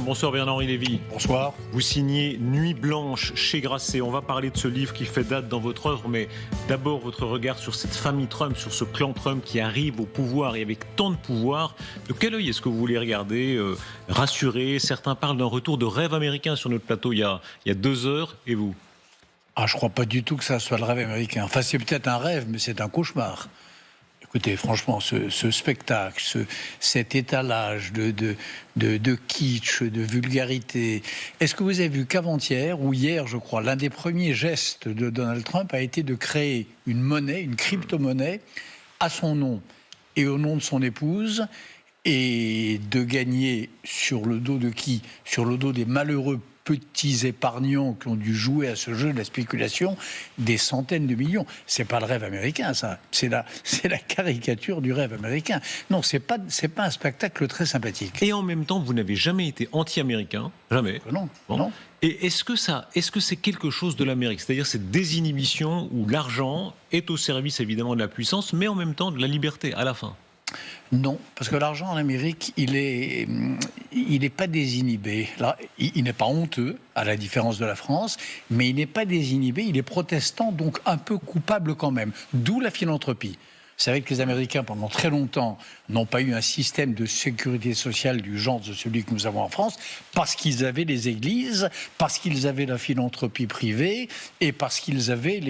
Bonsoir Bernard-Henri Lévy. Bonsoir. Vous signez Nuit blanche chez Grasset. On va parler de ce livre qui fait date dans votre œuvre, mais d'abord votre regard sur cette famille Trump, sur ce clan Trump qui arrive au pouvoir et avec tant de pouvoir. De quel œil est-ce que vous voulez regarder, rassurer? Certains parlent d'un retour de rêve américain sur notre plateau il y a 2 heures, et vous? Je ne crois pas du tout que ça soit le rêve américain. Enfin, c'est peut-être un rêve, mais c'est un cauchemar. Écoutez, franchement, ce spectacle, cet étalage de kitsch, de vulgarité. Est-ce que vous avez vu qu'avant-hier, ou hier, je crois, l'un des premiers gestes de Donald Trump a été de créer une monnaie, une crypto-monnaie, à son nom et au nom de son épouse, et de gagner sur le dos de qui? Sur le dos des malheureux petits épargnants qui ont dû jouer à ce jeu de la spéculation des centaines de millions. C'est pas le rêve américain, ça. C'est la caricature du rêve américain. Non, c'est pas un spectacle très sympathique. Et en même temps, vous n'avez jamais été anti-américain, jamais. Non, bon. Non. Et est-ce que c'est quelque chose de l'Amérique, c'est-à-dire cette désinhibition où l'argent est au service évidemment de la puissance, mais en même temps de la liberté à la fin? Non, parce que l'argent en Amérique, il est pas désinhibé. Là, il n'est pas honteux, à la différence de la France, mais il n'est pas désinhibé, il est protestant, donc un peu coupable quand même. D'où la philanthropie. Vous savez que les Américains, pendant très longtemps, n'ont pas eu un système de sécurité sociale du genre de celui que nous avons en France, parce qu'ils avaient les églises, parce qu'ils avaient la philanthropie privée, et parce qu'ils avaient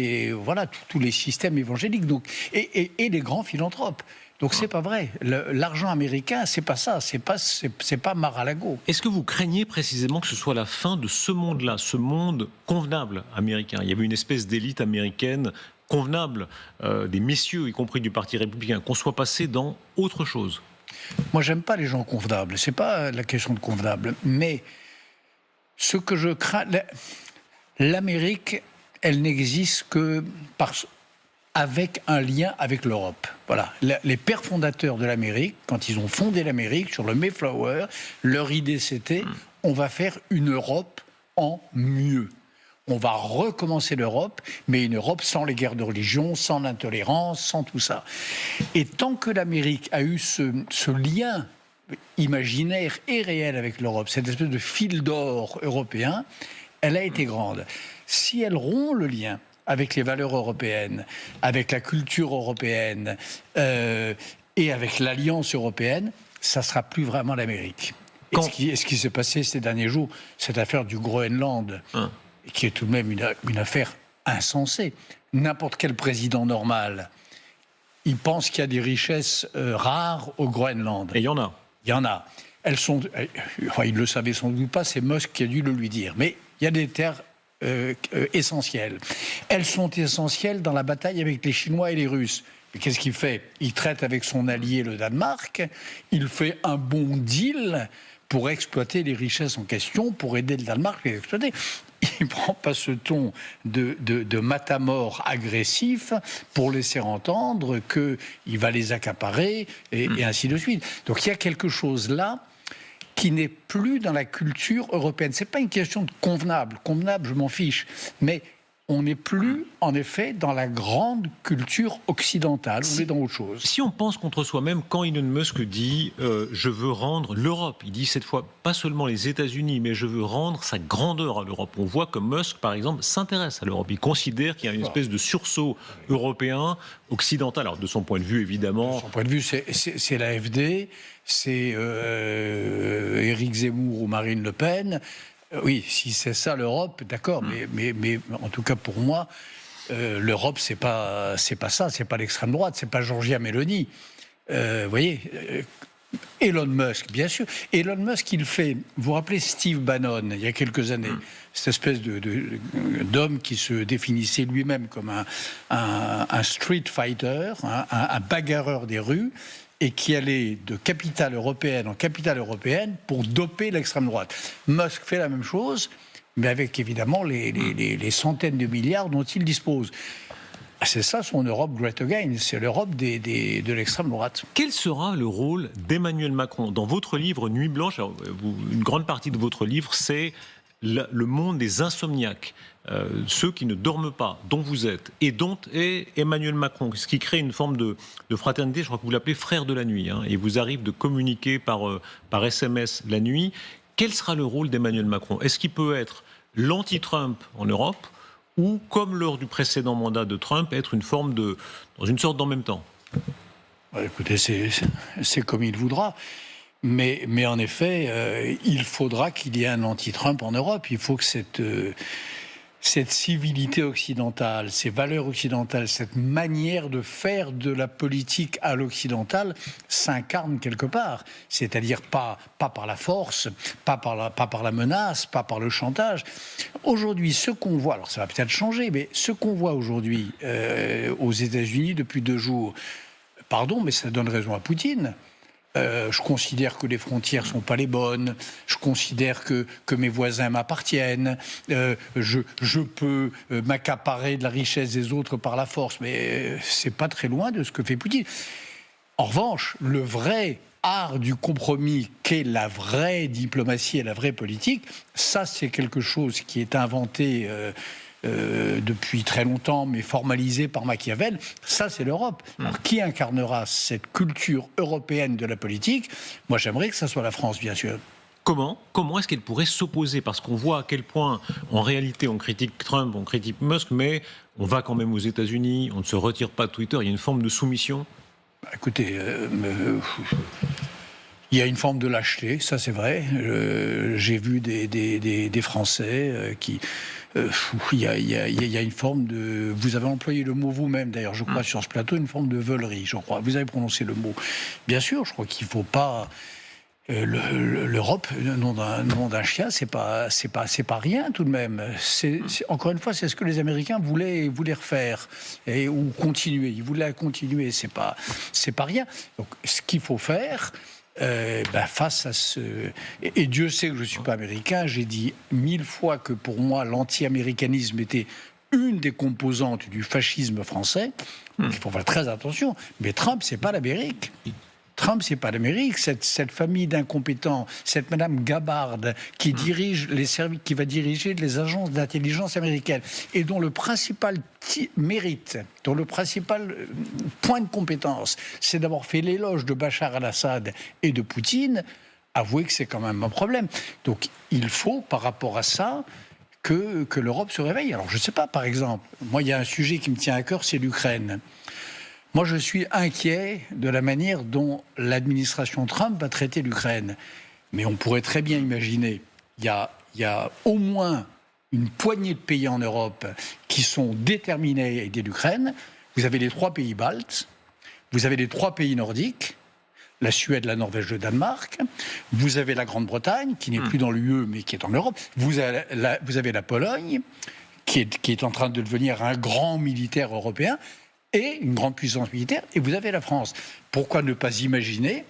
tous les systèmes évangéliques, donc, et les grands philanthropes. Donc c'est pas vrai. L'argent américain, c'est pas ça. C'est pas Mar-a-Lago. Est-ce que vous craignez précisément que ce soit la fin de ce monde-là, ce monde convenable américain? Il y avait une espèce d'élite américaine convenable, des messieurs, y compris du Parti républicain, qu'on soit passé dans autre chose. Moi, j'aime pas les gens convenables. C'est pas la question de convenable. Mais ce que je crains, l'Amérique, elle n'existe que avec un lien avec l'Europe. Voilà. Les pères fondateurs de l'Amérique, quand ils ont fondé l'Amérique sur le Mayflower, leur idée c'était on va faire une Europe en mieux. On va recommencer l'Europe, mais une Europe sans les guerres de religion, sans l'intolérance, sans tout ça. Et tant que l'Amérique a eu ce lien imaginaire et réel avec l'Europe, cette espèce de fil d'or européen, elle a été grande. Si elle rompt le lien avec les valeurs européennes, avec la culture européenne et avec l'alliance européenne, ça ne sera plus vraiment l'Amérique. Et ce qui s'est passé ces derniers jours, cette affaire du Groenland, qui est tout de même une affaire insensée. N'importe quel président normal, il pense qu'il y a des richesses rares au Groenland. Et il y en a. Il y en a. Elles sont, il ne le savait sans doute pas, c'est Musk qui a dû le lui dire. Mais il y a des terres essentielles. Elles sont essentielles dans la bataille avec les Chinois et les Russes. Mais qu'est-ce qu'il fait? Il traite avec son allié le Danemark, il fait un bon deal pour exploiter les richesses en question, pour aider le Danemark à les exploiter. Il ne prend pas ce ton de matamor agressif pour laisser entendre qu'il va les accaparer et ainsi de suite. Donc il y a quelque chose là qui n'est plus dans la culture européenne. Ce n'est pas une question de convenable. Convenable, je m'en fiche. Mais on n'est plus, en effet, dans la grande culture occidentale. On est dans autre chose. Si on pense contre soi-même, quand Elon Musk dit « je veux rendre l'Europe », il dit cette fois pas seulement les États-Unis, mais je veux rendre sa grandeur à l'Europe. On voit que Musk, par exemple, s'intéresse à l'Europe. Il considère qu'il y a une espèce de sursaut européen, occidental. Alors, de son point de vue, évidemment... De son point de vue, c'est l'AfD, c'est Éric Zemmour ou Marine Le Pen... Oui, si c'est ça l'Europe, d'accord, mais en tout cas pour moi, l'Europe c'est pas ça, c'est pas l'extrême droite, c'est pas Giorgia Meloni. Vous voyez, Elon Musk, bien sûr. Elon Musk, il fait. Vous vous rappelez Steve Bannon il y a quelques années, cette espèce d'homme qui se définissait lui-même comme un street fighter, un bagarreur des rues, et qui allait de capitale européenne en capitale européenne pour doper l'extrême droite. Musk fait la même chose, mais avec évidemment les centaines de milliards dont il dispose. C'est ça son Europe Great Again, c'est l'Europe de l'extrême droite. Quel sera le rôle d'Emmanuel Macron? Dans votre livre Nuit blanche, alors, une grande partie de votre livre, c'est le monde des insomniaques, ceux qui ne dorment pas, dont vous êtes, et dont est Emmanuel Macron, ce qui crée une forme de fraternité. Je crois que vous l'appelez frère de la nuit, hein, et il vous arrive de communiquer par SMS la nuit. quel sera le rôle d'Emmanuel Macron? Est-ce qu'il peut être l'anti-Trump en Europe ou, comme lors du précédent mandat de Trump, être dans une sorte d'en même temps? Écoutez, c'est comme il voudra. Mais en effet, il faudra qu'il y ait un anti-Trump en Europe. Il faut que cette civilité occidentale, ces valeurs occidentales, cette manière de faire de la politique à l'occidentale s'incarne quelque part. C'est-à-dire pas par la force, pas par la menace, pas par le chantage. Aujourd'hui, ce qu'on voit, alors ça va peut-être changer, mais ce qu'on voit aujourd'hui aux États-Unis depuis 2 jours, pardon, mais ça donne raison à Poutine. Je considère que les frontières ne sont pas les bonnes, je considère que mes voisins m'appartiennent, je peux m'accaparer de la richesse des autres par la force, mais c'est pas très loin de ce que fait Poutine. En revanche, le vrai art du compromis qu'est la vraie diplomatie et la vraie politique, ça c'est quelque chose qui est inventé depuis très longtemps, mais formalisé par Machiavel, ça c'est l'Europe. Alors qui incarnera cette culture européenne de la politique? Moi j'aimerais que ça soit la France, bien sûr. Comment est-ce qu'elle pourrait s'opposer? Parce qu'on voit à quel point, en réalité, on critique Trump, on critique Musk, mais on va quand même aux États-Unis, on ne se retire pas de Twitter, il y a une forme de soumission. Écoutez, il y a une forme de lâcheté, ça c'est vrai. J'ai vu des Français qui... il y a une forme de... Vous avez employé le mot vous-même, d'ailleurs, je crois, sur ce plateau, une forme de veulerie, je crois. Vous avez prononcé le mot. Bien sûr, je crois qu'il ne faut pas... L'Europe, le nom d'un chien, c'est pas rien tout de même. Encore une fois, c'est ce que les Américains voulaient refaire ou continuer. Ils voulaient continuer. C'est pas rien. Donc, ce qu'il faut faire. Face à ce... Et Dieu sait que je ne suis pas américain, j'ai dit 1000 fois que pour moi l'anti-américanisme était une des composantes du fascisme français. Il faut faire très attention. Mais Trump, c'est pas l'Amérique. Trump, c'est pas l'Amérique. Cette famille d'incompétents, cette Madame Gabbard qui dirige les services, qui va diriger les agences d'intelligence américaines et dont le principal mérite, dont le principal point de compétence, c'est d'avoir fait l'éloge de Bachar al-Assad et de Poutine. Avouez que c'est quand même un problème. Donc, il faut, par rapport à ça, que l'Europe se réveille. Alors, je ne sais pas, par exemple, moi, il y a un sujet qui me tient à cœur, c'est l'Ukraine. Moi, je suis inquiet de la manière dont l'administration Trump va traiter l'Ukraine. Mais on pourrait très bien imaginer, il y a au moins une poignée de pays en Europe qui sont déterminés à aider l'Ukraine. Vous avez les 3 pays baltes, vous avez les 3 pays nordiques, la Suède, la Norvège, le Danemark. Vous avez la Grande-Bretagne, qui n'est plus dans l'UE, mais qui est en Europe. Vous avez la Pologne, qui est en train de devenir un grand militaire européen, et une grande puissance militaire, et vous avez la France. Pourquoi ne pas imaginer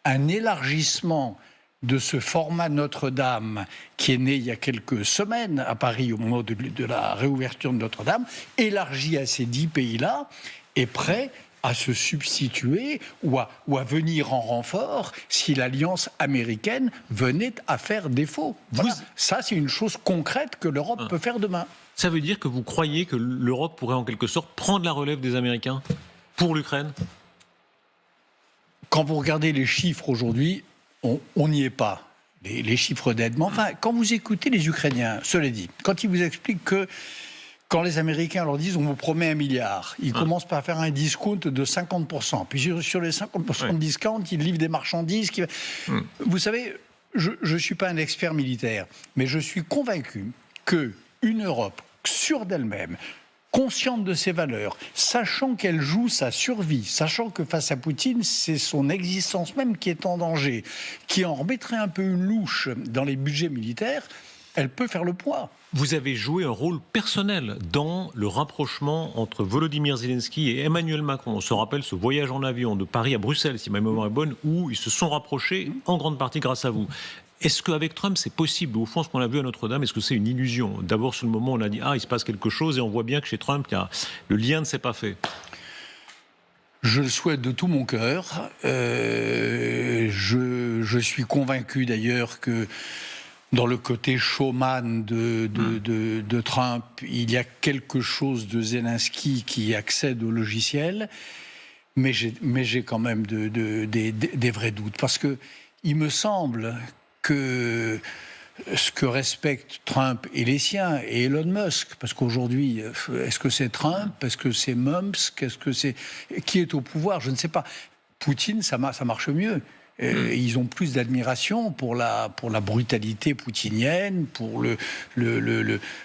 un élargissement de ce format Notre-Dame qui est né il y a quelques semaines à Paris au moment de la réouverture de Notre-Dame, élargi à ces 10 pays-là, et prêt à se substituer ou à venir en renfort si l'alliance américaine venait à faire défaut. Voilà. Ça, c'est une chose concrète que l'Europe peut faire demain. Ça veut dire que vous croyez que l'Europe pourrait en quelque sorte prendre la relève des Américains pour l'Ukraine? Quand vous regardez les chiffres aujourd'hui, on n'y est pas. Les chiffres d'aide. Mais enfin, quand vous écoutez les Ukrainiens, cela dit, quand ils vous expliquent que quand les Américains leur disent on vous promet 1 milliard, ils commencent par faire un discount de 50%. Puis sur les 50% de discount, ils livrent des marchandises. Vous savez, je ne suis pas un expert militaire, mais je suis convaincu qu'une Europe sûre d'elle-même, consciente de ses valeurs, sachant qu'elle joue sa survie, sachant que face à Poutine, c'est son existence même qui est en danger, qui en remettrait un peu une louche dans les budgets militaires, elle peut faire le poids. Vous avez joué un rôle personnel dans le rapprochement entre Volodymyr Zelensky et Emmanuel Macron. On se rappelle ce voyage en avion de Paris à Bruxelles, si ma mémoire est bonne, où ils se sont rapprochés en grande partie grâce à vous. Est-ce qu'avec Trump, c'est possible? Au fond, ce qu'on a vu à Notre-Dame, est-ce que c'est une illusion? D'abord, sur le moment, on a dit « Ah, il se passe quelque chose » et on voit bien que chez Trump, le lien ne s'est pas fait. Je le souhaite de tout mon cœur. Je suis convaincu d'ailleurs que dans le côté showman de Trump, il y a quelque chose de Zelensky qui accède au logiciel, mais j'ai quand même des vrais doutes. Parce que il me semble que ce que respectent Trump et les siens, et Elon Musk, parce qu'aujourd'hui, est-ce que c'est Trump, est-ce que c'est Musk, est-ce que c'est... Qui est au pouvoir? Je ne sais pas. Poutine, ça marche mieux. Ils ont plus d'admiration pour la brutalité poutinienne, pour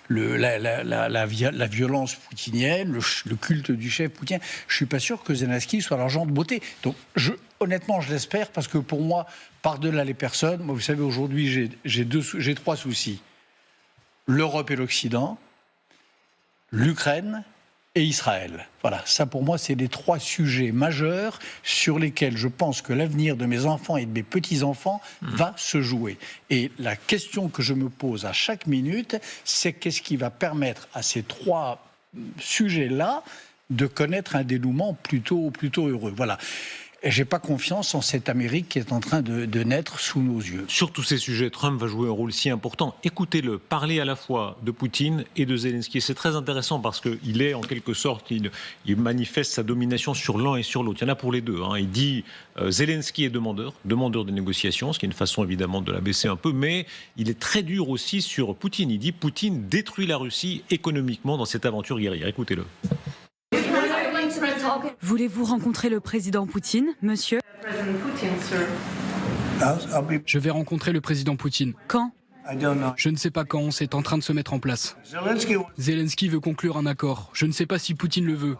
la violence poutinienne, le culte du chef poutinien. Je suis pas sûr que Zelensky soit leur genre de beauté. Donc, honnêtement, je l'espère, parce que pour moi, par-delà les personnes, moi, vous savez, aujourd'hui, j'ai 3 soucis. L'Europe et l'Occident, l'Ukraine et Israël. Voilà, ça pour moi, c'est les 3 sujets majeurs sur lesquels je pense que l'avenir de mes enfants et de mes petits-enfants va se jouer. Et la question que je me pose à chaque minute, c'est qu'est-ce qui va permettre à ces 3 sujets-là de connaître un dénouement plutôt heureux. Voilà. Et je n'ai pas confiance en cette Amérique qui est en train de naître sous nos yeux. Sur tous ces sujets, Trump va jouer un rôle si important. Écoutez-le, parler à la fois de Poutine et de Zelensky. C'est très intéressant parce qu'il est, en quelque sorte, il manifeste sa domination sur l'un et sur l'autre. Il y en a pour les deux. Il dit Zelensky est demandeur des négociations, ce qui est une façon évidemment de l'abaisser un peu, mais il est très dur aussi sur Poutine. Il dit Poutine détruit la Russie économiquement dans cette aventure guerrière. Écoutez-le. Voulez-vous rencontrer le président Poutine, monsieur? Je vais rencontrer le président Poutine. Quand? Je ne sais pas quand, c'est en train de se mettre en place. Zelensky veut conclure un accord. Je ne sais pas si Poutine le veut.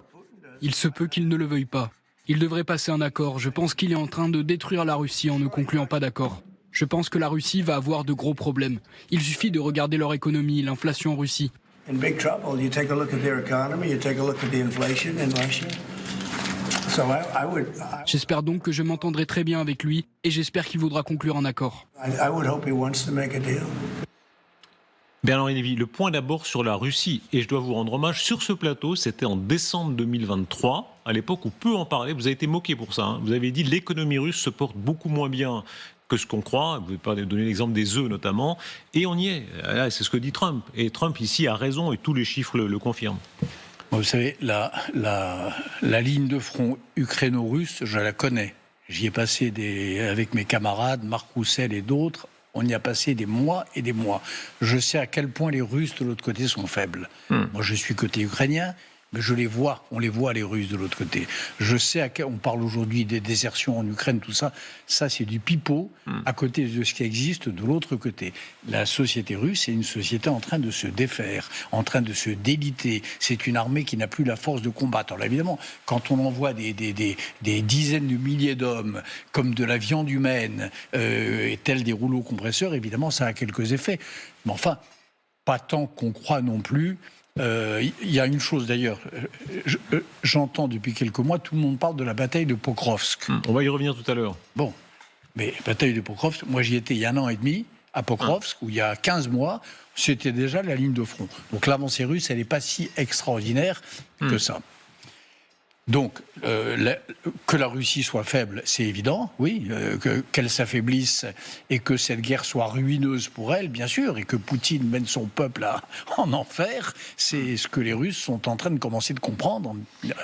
Il se peut qu'il ne le veuille pas. Il devrait passer un accord. Je pense qu'il est en train de détruire la Russie en ne concluant pas d'accord. Je pense que la Russie va avoir de gros problèmes. Il suffit de regarder leur économie, l'inflation en Russie. In big trouble. You take a look at their economy, you take a look at the inflation in Russia. So J'espère donc que je m'entendrai très bien avec lui et j'espère qu'il voudra conclure un accord. I would hope he wants to make a deal. Bernard Lévy, le point d'abord sur la Russie, et je dois vous rendre hommage, sur ce plateau, c'était en décembre 2023, à l'époque où peu en parlait, vous avez été moqué pour ça, vous avez dit l'économie russe se porte beaucoup moins bien que ce qu'on croit, vous pouvez donner l'exemple des œufs notamment, et on y est, c'est ce que dit Trump, et Trump ici a raison et tous les chiffres le confirment. Vous savez, la ligne de front ukraino-russe, je la connais. J'y ai passé avec mes camarades, Marc Roussel et d'autres, on y a passé des mois et des mois. Je sais à quel point les Russes de l'autre côté sont faibles. Moi, je suis côté ukrainien, mais je les vois, on les voit les Russes de l'autre côté. Je sais on parle aujourd'hui des désertions en Ukraine, tout ça. Ça, c'est du pipeau à côté de ce qui existe de l'autre côté. La société russe est une société en train de se défaire, en train de se déliter. C'est une armée qui n'a plus la force de combattre. Alors évidemment, quand on envoie des dizaines de milliers d'hommes comme de la viande humaine, tels des rouleaux compresseurs, évidemment, ça a quelques effets. Mais enfin, pas tant qu'on croit non plus. Il y a une chose d'ailleurs, j'entends depuis quelques mois, tout le monde parle de la bataille de Pokrovsk. On va y revenir tout à l'heure. Bon, mais bataille de Pokrovsk, moi j'y étais il y a 1 an et demi, à Pokrovsk, où il y a 15 mois, c'était déjà la ligne de front. Donc l'avancée russe, elle n'est pas si extraordinaire que ça. Donc, que la Russie soit faible, c'est évident, oui, qu'elle s'affaiblisse et que cette guerre soit ruineuse pour elle, bien sûr, et que Poutine mène son peuple en enfer, c'est ce que les Russes sont en train de commencer de comprendre, en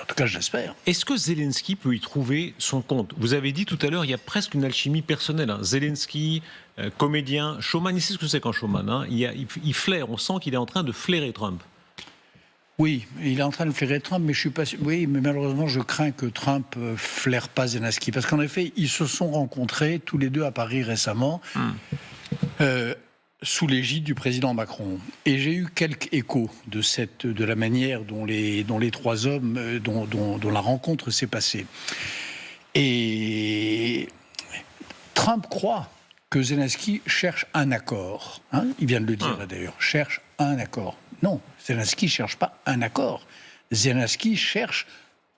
tout cas je l'espère. Est-ce que Zelensky peut y trouver son compte? Vous avez dit tout à l'heure, il y a presque une alchimie personnelle. Zelensky, comédien, showman, il sait ce que c'est qu'un showman. Il flaire, on sent qu'il est en train de flairer Trump. Oui, il est en train de flairer Trump, mais je suis pas sûr. Oui, mais malheureusement, je crains que Trump flaire pas Zelensky, parce qu'en effet, ils se sont rencontrés tous les deux à Paris récemment, sous l'égide du président Macron. Et j'ai eu quelques échos de la manière dont les 3 hommes, dont la rencontre s'est passée. Et Trump croit que Zelensky cherche un accord. Il vient de le dire là d'ailleurs, cherche un accord. Non, Zelensky ne cherche pas un accord. Zelensky cherche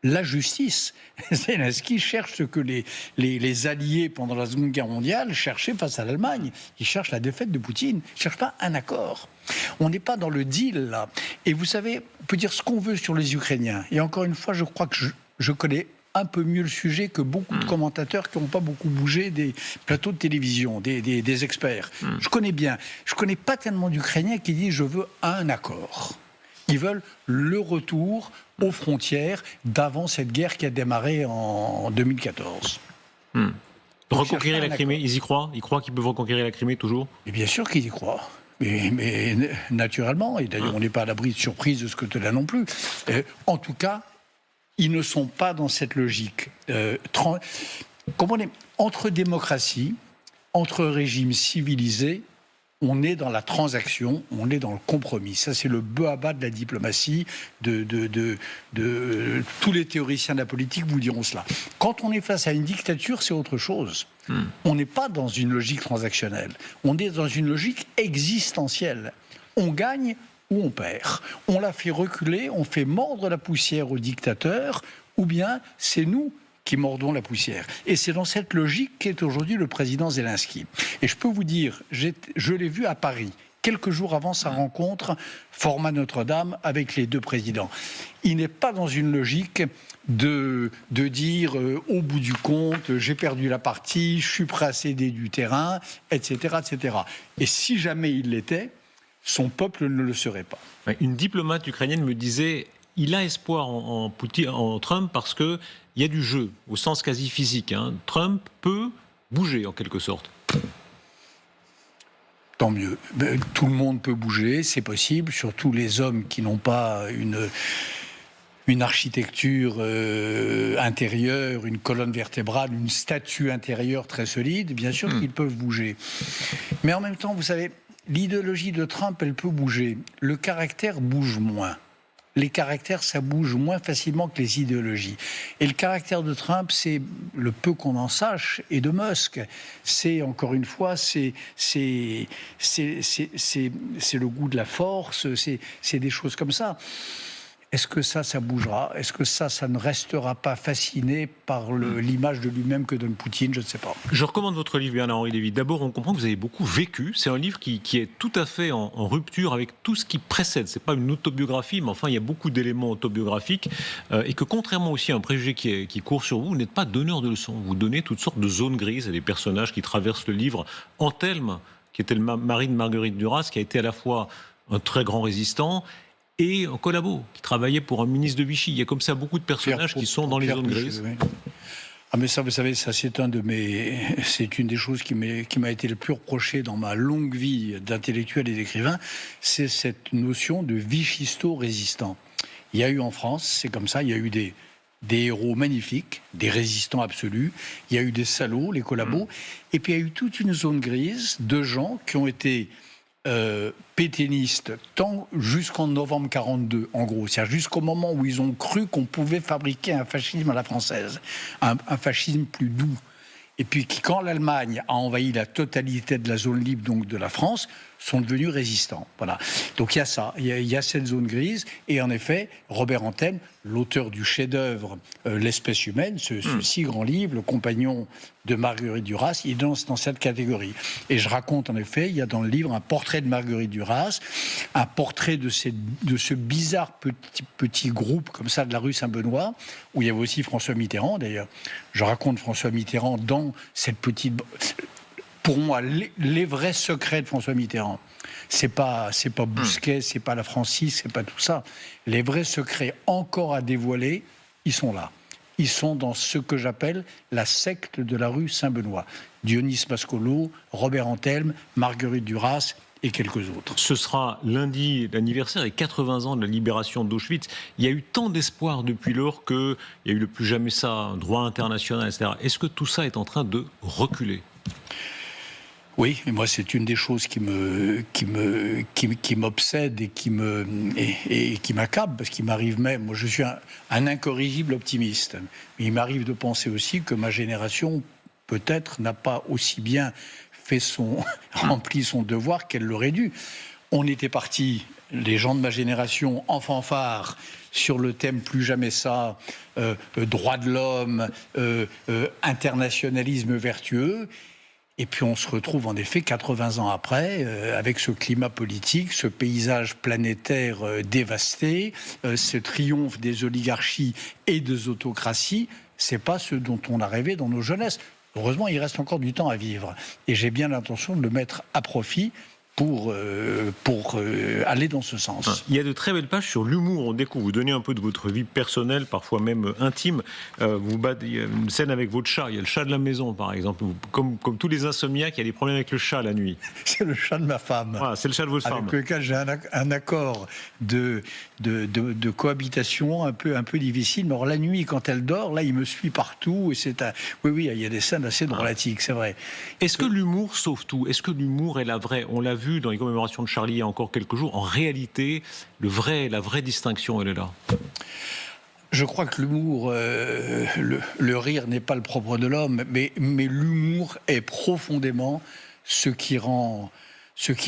la justice. Zelensky cherche ce que les alliés pendant la Seconde Guerre mondiale cherchaient face à l'Allemagne. Il cherche la défaite de Poutine. Il ne cherche pas un accord. On n'est pas dans le deal, là. Et vous savez, on peut dire ce qu'on veut sur les Ukrainiens. Et encore une fois, je crois que je connais un peu mieux le sujet que beaucoup de commentateurs qui n'ont pas beaucoup bougé des plateaux de télévision, des experts. Je connais bien. Je ne connais pas tellement d'Ukrainiens qui disent « je veux un accord ». Ils veulent le retour aux frontières d'avant cette guerre qui a démarré en 2014. Reconquérir la Crimée, ils y croient? Ils croient qu'ils peuvent reconquérir la Crimée toujours? Et bien sûr qu'ils y croient. Mais naturellement, et d'ailleurs on n'est pas à l'abri de surprise de ce côté-là non plus. En tout cas, ils ne sont pas dans cette logique. Entre démocratie, entre régimes civilisés, on est dans la transaction, on est dans le compromis. Ça, c'est le bas à bas de la diplomatie, de tous les théoriciens de la politique vous diront cela. Quand on est face à une dictature, c'est autre chose. On n'est pas dans une logique transactionnelle. On est dans une logique existentielle. On gagne ou on perd. On la fait reculer, on fait mordre la poussière au dictateur, ou bien c'est nous qui mordons la poussière. Et c'est dans cette logique qu'est aujourd'hui le président Zelensky. Et je peux vous dire, je l'ai vu à Paris, quelques jours avant sa rencontre, format Notre-Dame, avec les deux présidents. Il n'est pas dans une logique de dire, au bout du compte, j'ai perdu la partie, je suis prêt à céder du terrain, etc., etc. Et si jamais il l'était, son peuple ne le serait pas. Une diplomate ukrainienne me disait... Il a espoir en Trump parce qu'il y a du jeu, au sens quasi physique. Trump peut bouger, en quelque sorte. Tant mieux. Tout le monde peut bouger, c'est possible, surtout les hommes qui n'ont pas une architecture intérieure, une colonne vertébrale, une statue intérieure très solide. Bien sûr qu'ils peuvent bouger. Mais en même temps, vous savez, l'idéologie de Trump, elle peut bouger. Le caractère bouge moins. Les caractères, ça bouge moins facilement que les idéologies. Et le caractère de Trump, c'est le peu qu'on en sache, et de Musk. C'est, encore une fois, c'est le goût de la force, c'est des choses comme ça. Est-ce que ça bougera? Est-ce que ça ne restera pas fasciné par l'image de lui-même que donne Poutine? Je ne sais pas. Je recommande votre livre, Bernard-Henri Lévy. D'abord, on comprend que vous avez beaucoup vécu. C'est un livre qui est tout à fait en rupture avec tout ce qui précède. Ce n'est pas une autobiographie, mais enfin, il y a beaucoup d'éléments autobiographiques. Et que contrairement aussi à un préjugé qui court sur vous, vous n'êtes pas donneur de leçons. Vous donnez toutes sortes de zones grises à des personnages qui traversent le livre. Anthelme, qui était le mari de Marguerite Duras, qui a été à la fois un très grand résistant et un collabo qui travaillait pour un ministre de Vichy. Il y a comme ça beaucoup de personnages qui sont dans les zones grises. Oui. Ah mais ça, vous savez, ça c'est une des choses qui m'a été le plus reproché dans ma longue vie d'intellectuel et d'écrivain, c'est cette notion de vichisto-résistant. Il y a eu en France, c'est comme ça, il y a eu des héros magnifiques, des résistants absolus, il y a eu des salauds, les collabos, et puis il y a eu toute une zone grise de gens qui ont été pétainistes tant jusqu'en novembre 42, en gros, c'est-à-dire jusqu'au moment où ils ont cru qu'on pouvait fabriquer un fascisme à la française, un fascisme plus doux. Et puis qui, quand l'Allemagne a envahi la totalité de la zone libre, donc de la France, sont devenus résistants. Voilà. Donc il y a ça, il y a cette zone grise. Et en effet, Robert Anthelme, l'auteur du chef-d'œuvre L'espèce humaine, ce si grand livre, le compagnon de Marguerite Duras, il est dans cette catégorie. Et je raconte en effet, il y a dans le livre un portrait de Marguerite Duras, un portrait de ce bizarre petit groupe comme ça de la rue Saint-Benoît, où il y avait aussi François Mitterrand d'ailleurs. Je raconte François Mitterrand dans cette petite... Pour moi, les vrais secrets de François Mitterrand, c'est pas Bousquet, c'est pas la Francis, c'est pas tout ça. Les vrais secrets encore à dévoiler, ils sont là. Ils sont dans ce que j'appelle la secte de la rue Saint-Benoît. Dionys Mascolo, Robert Anthelme, Marguerite Duras et quelques autres. Ce sera lundi l'anniversaire et 80 ans de la libération d'Auschwitz. Il y a eu tant d'espoir depuis lors qu'il y a eu le plus jamais ça, un droit international, etc. Est-ce que tout ça est en train de reculer ? Oui, et moi c'est une des choses qui m'obsède et qui m'accable, parce qu'il m'arrive même, moi je suis un incorrigible optimiste, mais il m'arrive de penser aussi que ma génération peut-être n'a pas aussi bien rempli son devoir qu'elle l'aurait dû. On était partis, les gens de ma génération, en fanfare, sur le thème plus jamais ça, droits de l'homme, internationalisme vertueux. Et puis on se retrouve en effet 80 ans après, avec ce climat politique, ce paysage planétaire dévasté, ce triomphe des oligarchies et des autocraties. C'est pas ce dont on a rêvé dans nos jeunesses. Heureusement, il reste encore du temps à vivre. Et j'ai bien l'intention de le mettre à profit pour aller dans ce sens. Il y a de très belles pages sur l'humour. On découvre, vous donnez un peu de votre vie personnelle, parfois même intime. Il y a une scène avec votre chat. Il y a le chat de la maison, par exemple. Comme tous les insomniaques, il y a des problèmes avec le chat la nuit. C'est le chat de ma femme. Voilà, c'est le chat de votre femme. Avec lequel j'ai un accord de cohabitation un peu difficile. Mais alors, la nuit, quand elle dort, là, il me suit partout. Et oui, il y a des scènes assez dramatiques, c'est vrai. Est-ce que l'humour sauve tout? Est-ce que l'humour est la vraie? On l'a vu dans les commémorations de Charlie il y a encore quelques jours. En réalité, la vraie distinction, elle est là. Je crois que l'humour, le rire n'est pas le propre de l'homme, mais l'humour est profondément ce qui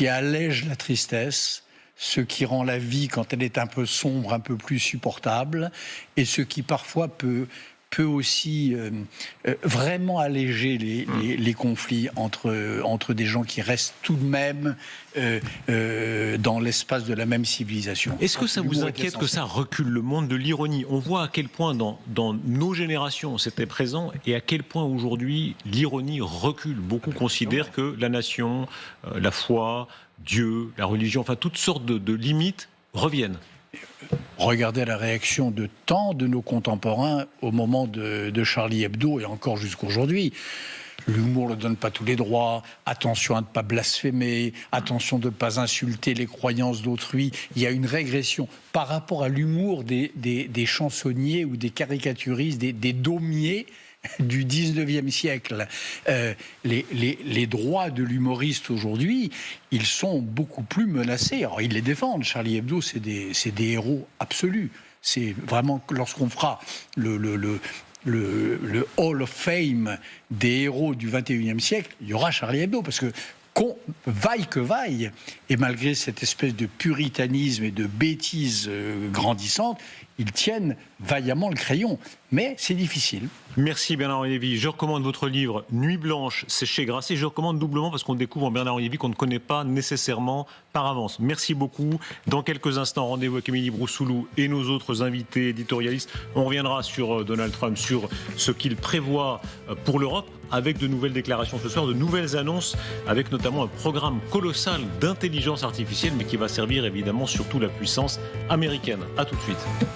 allège la tristesse, ce qui rend la vie, quand elle est un peu sombre, un peu plus supportable, et ce qui parfois peut aussi vraiment alléger les conflits entre des gens qui restent tout de même dans l'espace de la même civilisation. Est-ce que ça vous inquiète que ça recule le monde de l'ironie? On voit à quel point dans nos générations c'était présent et à quel point aujourd'hui l'ironie recule. Beaucoup considèrent que la nation, la foi, Dieu, la religion, enfin toutes sortes de limites reviennent. Regardez la réaction de tant de nos contemporains au moment de Charlie Hebdo et encore jusqu'aujourd'hui. L'humour ne donne pas tous les droits, attention à ne pas blasphémer, attention de ne pas insulter les croyances d'autrui. Il y a une régression par rapport à l'humour des chansonniers ou des caricaturistes, des daumiers du 19e siècle. Les droits de l'humoriste aujourd'hui, ils sont beaucoup plus menacés. Alors ils les défendent. Charlie Hebdo, c'est des héros absolus. C'est vraiment, lorsqu'on fera le Hall of Fame des héros du 21e siècle, il y aura Charlie Hebdo, parce que vaille que vaille, et malgré cette espèce de puritanisme et de bêtises grandissantes, ils tiennent vaillamment le crayon. Mais c'est difficile. Merci Bernard-Henri Lévy. Je recommande votre livre Nuit blanche, c'est chez Grasset. Je recommande doublement parce qu'on découvre en Bernard-Henri Lévy qu'on ne connaît pas nécessairement par avance. Merci beaucoup. Dans quelques instants, rendez-vous avec Émilie Broussoulou et nos autres invités éditorialistes. On reviendra sur Donald Trump, sur ce qu'il prévoit pour l'Europe, avec de nouvelles déclarations ce soir, de nouvelles annonces, avec notamment un programme colossal d'intelligence artificielle, mais qui va servir évidemment surtout la puissance américaine. À tout de suite.